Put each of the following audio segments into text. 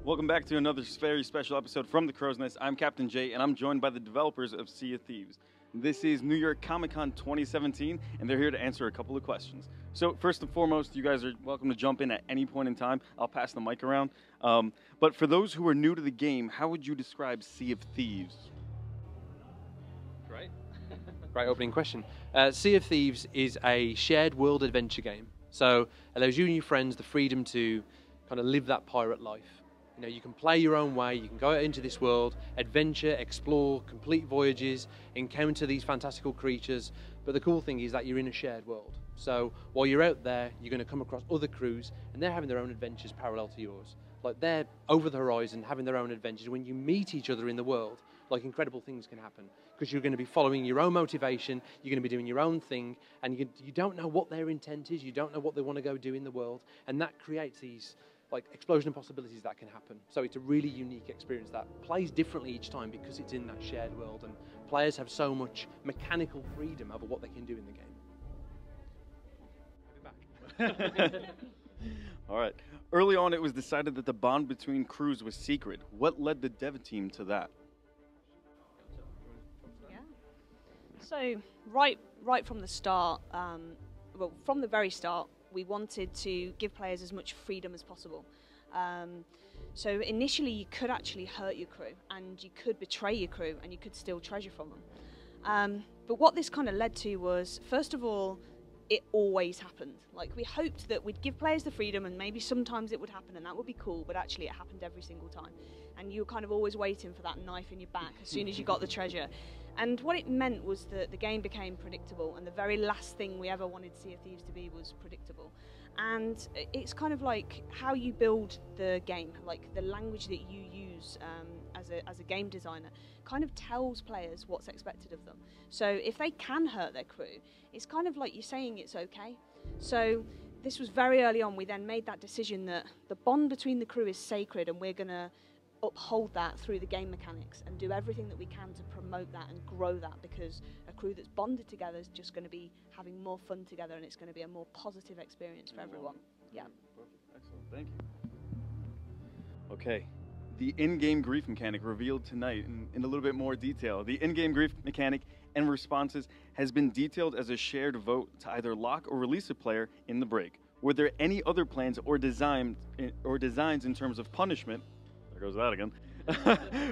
Welcome back to another very special episode from the Crow's Nest. I'm Captain Jay, and I'm joined by the developers of Sea of Thieves. This is New York Comic Con 2017, and they're here to answer a couple of questions. So first and foremost, you guys are welcome to jump in at any point in time. I'll pass the mic around. But for those who are new to the game, how would you describe Sea of Thieves? Great. Great opening question. Sea of Thieves is a shared world adventure game. So it allows you and your friends the freedom to kind of live that pirate life. You know, you can play your own way, you can go out into this world, adventure, explore, complete voyages, encounter these fantastical creatures, but the cool thing is that you're in a shared world. So while you're out there, you're going to come across other crews, and they're having their own adventures parallel to yours. Like, they're over the horizon, having their own adventures. When you meet each other in the world, like, incredible things can happen, because you're going to be following your own motivation, you're going to be doing your own thing, and you don't know what their intent is, you don't know what they want to go do in the world, and that creates these like explosion of possibilities that can happen. So it's a really unique experience that plays differently each time because it's in that shared world, and players have so much mechanical freedom over what they can do in the game. I'll be back. All right. Early on, it was decided that the bond between crews was secret. What led the dev team to that? Yeah. So right from the start, from the very start, we wanted to give players as much freedom as possible. So initially you could actually hurt your crew, and you could betray your crew, and you could steal treasure from them. But what this kind of led to was, first of all, it always happened. Like, we hoped that we'd give players the freedom, and maybe sometimes it would happen, and that would be cool, but actually it happened every single time. And you were kind of always waiting for that knife in your back as soon as you got the treasure. And what it meant was that the game became predictable, and the very last thing we ever wanted Sea of Thieves to be was predictable. And it's kind of like how you build the game, like the language that you use as a game designer kind of tells players what's expected of them. So if they can hurt their crew, it's kind of like you're saying it's okay. So this was very early on. We then made that decision that the bond between the crew is sacred, and we're going to uphold that through the game mechanics and do everything that we can to promote that and grow that, because a crew that's bonded together is just going to be having more fun together, and it's going to be a more positive experience for everyone. Yeah. Perfect. Excellent. Thank you. Okay. The in-game grief mechanic revealed tonight in a little bit more detail. The in-game grief mechanic and responses has been detailed as a shared vote to either lock or release a player in the break. Were there any other plans or designs in terms of punishment? There goes that again.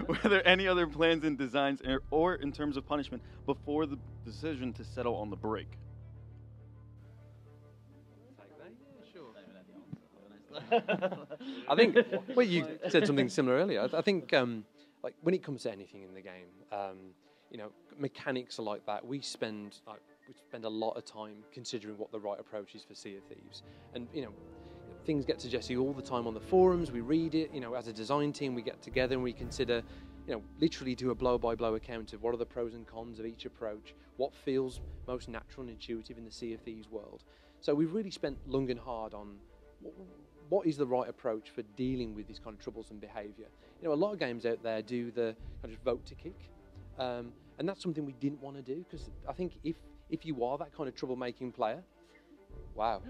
Were there any other plans and designs or in terms of punishment before the decision to settle on the break? I think, well, you said something similar earlier. I think, like, when it comes to anything in the game, you know, mechanics are like that. We spend a lot of time considering what the right approach is for Sea of Thieves, and you know, things get suggested all the time on the forums. We read it. You know, as a design team, we get together and we consider, you know, literally do a blow-by-blow account of what are the pros and cons of each approach, what feels most natural and intuitive in the Sea of Thieves world. So we've really spent long and hard on what is the right approach for dealing with this kind of troublesome behaviour. You know, a lot of games out there do the kind of vote to kick, and that's something we didn't want to do, because I think if you are that kind of troublemaking player, wow.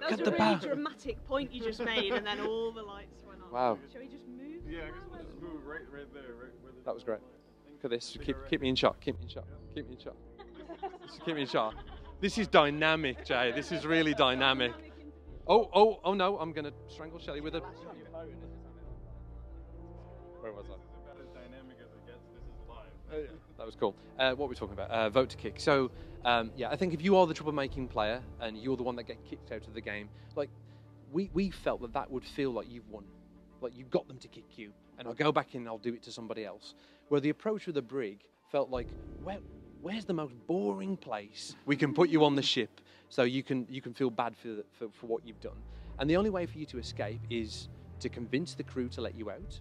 That was a really dramatic point you just made, and then all the lights went on. Wow. Shall we just move? Yeah, I guess we'll just move right there. That was great. Look at this. Keep me in shot. Keep me in shot. Keep me in shot. Keep me in shot. This is dynamic, Jay. This is really dynamic. Oh no, I'm going to strangle Shelley with a... Where was I? About as dynamic as it gets. This is live. That was cool. What were we talking about? Vote to kick. So, yeah, I think if you are the troublemaking player and you're the one that get kicked out of the game, like, we felt that would feel like you've won. Like, you got them to kick you, and I'll go back in and I'll do it to somebody else. Where the approach with the brig felt like, where's the most boring place we can put you on the ship so you can feel bad for what you've done. And the only way for you to escape is to convince the crew to let you out,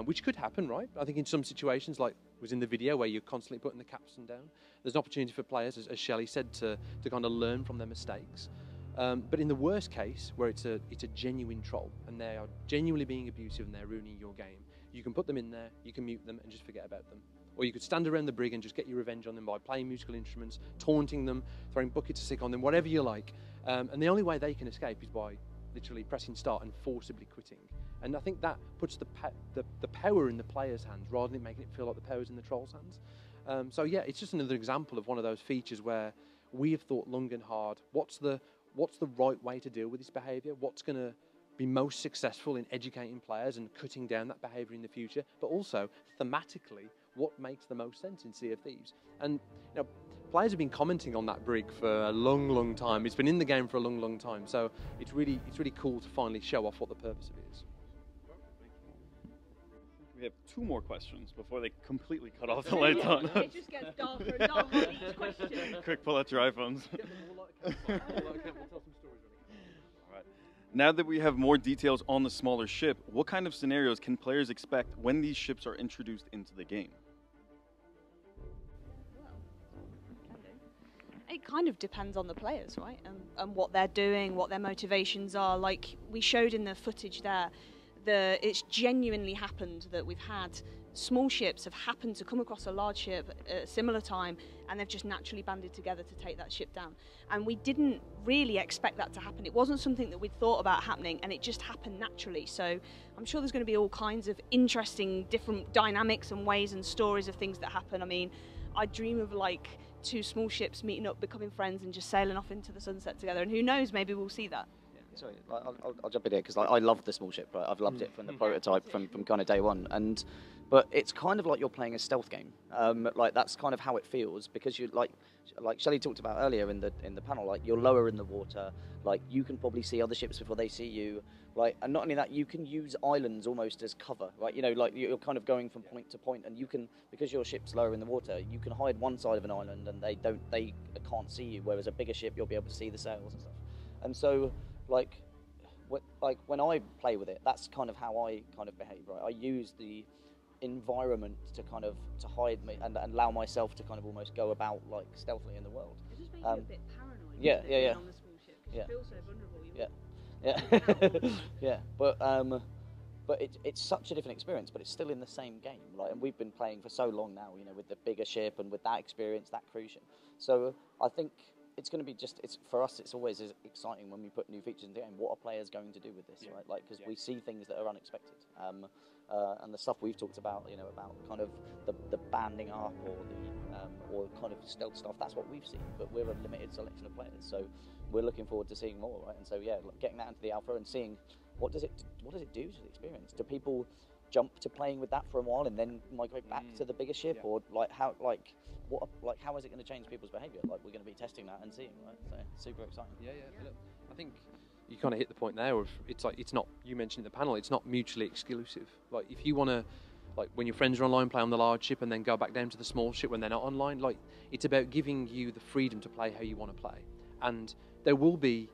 which could happen, right? I think in some situations, like was in the video where you're constantly putting the capstan down, there's an opportunity for players, as Shelley said, to kind of learn from their mistakes. But in the worst case, where it's a genuine troll and they are genuinely being abusive and they're ruining your game, you can put them in there, you can mute them and just forget about them. Or you could stand around the brig and just get your revenge on them by playing musical instruments, taunting them, throwing buckets of sick on them, whatever you like. And the only way they can escape is by literally pressing start and forcibly quitting. And I think that puts the power in the player's hands rather than making it feel like the power's in the troll's hands. So yeah, it's just another example of one of those features where we have thought long and hard, what's the right way to deal with this behaviour? What's going to be most successful in educating players and cutting down that behaviour in the future? But also, thematically, what makes the most sense in Sea of Thieves? And players have been commenting on that brig for a long, long time. It's been in the game for a long, long time. So it's really cool to finally show off what the purpose of it is. We have 2 more questions before they completely cut off the lights on us. It just gets darker and darker with each question. Quick, pull out your iPhones. Alright. Now that we have more details on the smaller ship, what kind of scenarios can players expect when these ships are introduced into the game? It kind of depends on the players, right? And what they're doing, what their motivations are. Like we showed in the footage there, it's genuinely happened that we've had small ships have happened to come across a large ship at a similar time, and they've just naturally banded together to take that ship down. And we didn't really expect that to happen. It wasn't something that we'd thought about happening, and it just happened naturally. So I'm sure there's going to be all kinds of interesting different dynamics and ways and stories of things that happen. I mean, I dream of like 2 small ships meeting up, becoming friends, and just sailing off into the sunset together. And who knows, maybe we'll see that. Sorry, I'll jump in here because I love the small ship. Right, I've loved it from the prototype from kind of day one. But it's kind of like you're playing a stealth game. Like that's kind of how it feels because you like Shelley talked about earlier in the panel. Like you're lower in the water. Like you can probably see other ships before they see you. Like, and not only that, you can use islands almost as cover. Right, like you're kind of going from point to point, and you can, because your ship's lower in the water, you can hide one side of an island and they can't see you. Whereas a bigger ship, you'll be able to see the sails and stuff. And so like when I play with it, that's kind of how I kind of behave, right? I use the environment to kind of to hide me and allow myself to kind of almost go about like stealthily in the world. It just makes you a bit paranoid. Yeah. On the small ship, because you feel so vulnerable. But it's such a different experience, but it's still in the same game. Like, and we've been playing for so long now, with the bigger ship and with that experience, that cruise ship. So I think it's going to be for us, it's always exciting when we put new features in the game. What are players going to do with this, right? Like, because we see things that are unexpected. And the stuff we've talked about, about kind of the banding up or kind of stealth stuff, that's what we've seen. But we're a limited selection of players, so we're looking forward to seeing more, right? And so getting that into the alpha and seeing what does it do to the experience? Do people jump to playing with that for a while and then migrate back to the bigger ship, or how is it going to change people's behaviour? Like, we're going to be testing that and seeing, right? So super exciting. Yeah. Look, I think you kind of hit the point there of it's not, you mentioned in the panel, it's not mutually exclusive. Like, if you want to, like, when your friends are online, play on the large ship and then go back down to the small ship when they're not online, like, it's about giving you the freedom to play how you want to play. And there will be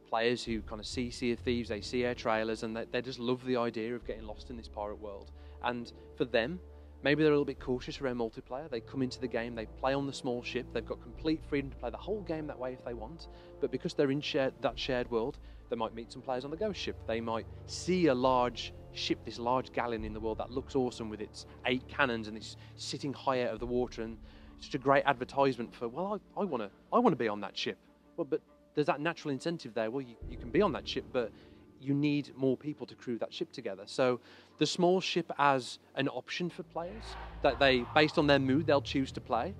players who kind of see Sea of Thieves, they see our trailers, and they just love the idea of getting lost in this pirate world. And for them, maybe they're a little bit cautious around multiplayer. They come into the game, they play on the small ship, they've got complete freedom to play the whole game that way if they want. But because they're in that shared world, they might meet some players on the ghost ship. They might see a large ship, this large galleon in the world that looks awesome with its 8 cannons and it's sitting high out of the water, and it's just a great advertisement for, well, I want to be on that ship. Well, but there's that natural incentive there. Well, you can be on that ship, but you need more people to crew that ship together. So the small ship as an option for players, that they, based on their mood, they'll choose to play.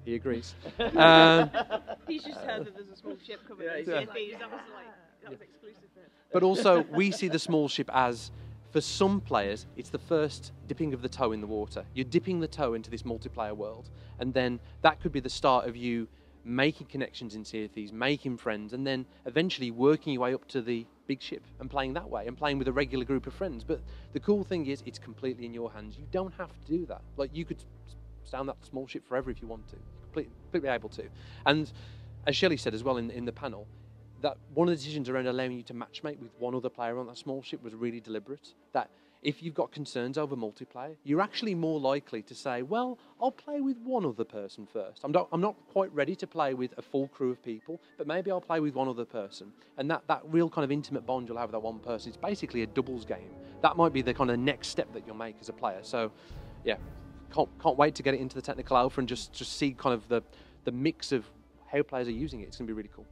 He agrees. He's just heard that there's a small ship coming in. That was exclusive. But also, we see the small ship as, for some players, it's the first dipping of the toe in the water. You're dipping the toe into this multiplayer world, and then that could be the start of you making connections in Sea of Thieves, making friends, and then eventually working your way up to the big ship and playing that way and playing with a regular group of friends. But the cool thing is, it's completely in your hands. You don't have to do that. Like, you could stay on that small ship forever if you want to, completely able to. And as Shelley said as well in the panel, that one of the decisions around allowing you to matchmate with one other player on that small ship was really deliberate. That if you've got concerns over multiplayer, you're actually more likely to say, well, I'll play with one other person first. I'm not quite ready to play with a full crew of people, but maybe I'll play with one other person. And that real kind of intimate bond you'll have with that one person, it's basically a doubles game. That might be the kind of next step that you'll make as a player. So, yeah, can't wait to get it into the technical alpha and just see kind of the mix of how players are using it. It's going to be really cool.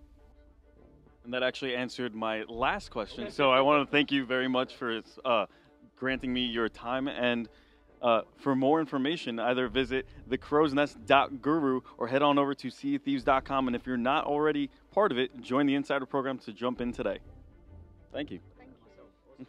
And that actually answered my last question. So I want to thank you very much for granting me your time. And for more information, either visit thecrowsnest.guru or head on over to seaofthieves.com. And if you're not already part of it, join the Insider program to jump in today. Thank you. Thank you.